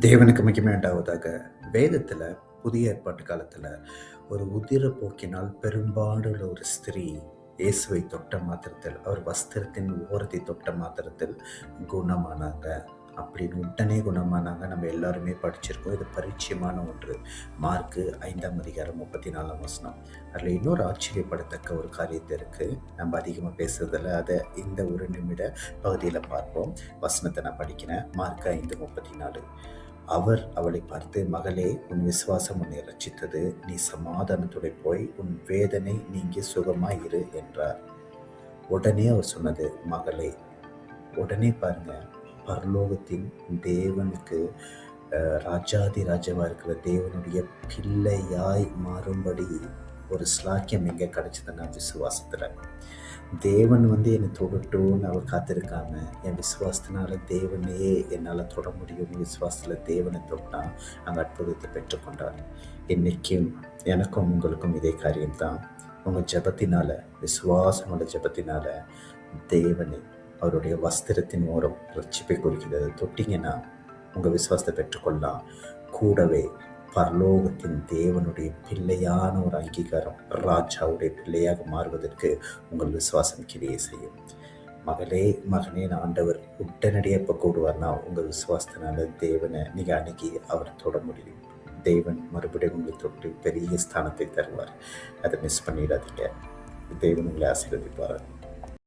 தேவனுக்கு மகிமை உண்டாவதாக. வேதத்தில் புதிய ஏற்பாட்டு காலத்தில் ஒரு உதிர போக்கினால் பெரும்பாடுள்ள ஒரு ஸ்திரீ இயேசுவை தொட்ட மாத்திரத்தில், அவர் வஸ்திரத்தின் ஓரத்தை தொட்ட மாத்திரத்தில் குணமானாங்க அப்படின்னு உடனே குணமானாங்க. நம்ம எல்லாருமே படிச்சிருக்கோம். இது பரிச்சயமான ஒன்று. மார்க்கு 5:34 அதில் இன்னொரு ஆச்சரியப்படத்தக்க ஒரு காரியத்தை இருக்குது. நம்ம அதிகமாக பேசுறதில்ல. அதை இந்த ஒரு நிமிட பகுதியில் பார்ப்போம். வசனத்தை நான் படிக்கிறேன். மார்க்கு 5:34. அவர் அவளை பார்த்து, மகளே, உன் விசுவாசம் உன்னை ரட்சித்தது, நீ சமாதானத்துடைய போய் உன் வேதனை நீங்கி சுகமாயிரு என்றார். உடனே அவர் சொன்னது மகளே. உடனே பாருங்க, பரலோகத்தின் தேவனுக்கு ராஜாதி ராஜாவாக இருக்கிற தேவனுடைய பிள்ளையாய் மாறும்படி ஒரு ஸ்லாக்கியம் எங்கே கிடைச்சதுன்னா விசுவாசத்தில். தேவன் என்னை தொடட்டும்னு அவர் காத்திருக்காம, என் விசுவாசத்தினால தேவனே என்னால் தொட முடியும்னு விசுவாசத்தில் தேவனை தொட்டான். அங்கே அற்புதத்தை பெற்றுக்கொண்டார். இன்றைக்கும் எனக்கும் உங்களுக்கும் இதே காரியம்தான். உங்கள் ஜபத்தினால, விசுவாசமோட ஜபத்தினால தேவனை அவருடைய வஸ்திரத்தின் ஓரம் ரட்சிப்பை குறிக்கிறது தொட்டிங்கன்னா உங்கள் விசுவாசத்தை பெற்றுக்கொள்ளலாம். கூடவே பரலோகத்தின் தேவனுடைய பிள்ளையான ஒரு அங்கீகாரம், ராஜாவுடைய பிள்ளையாக மாறுவதற்கு உங்கள் விசுவாசம் கிரியை செய்யும். மகளே, மகனே, ஆண்டவர் உடனடியாக இப்போ கூடுவார்னா உங்கள் விசுவாசத்தினால தேவனை நீங்கள் அணுகி அவரை தொட முடியும். தேவன் மறுபடியும் உங்களை தொட்டு பெரிய ஸ்தானத்தை தருவார். அதை மிஸ் பண்ணிடாதீங்க. தேவன் உங்களை ஆசீர்வதிப்பார்.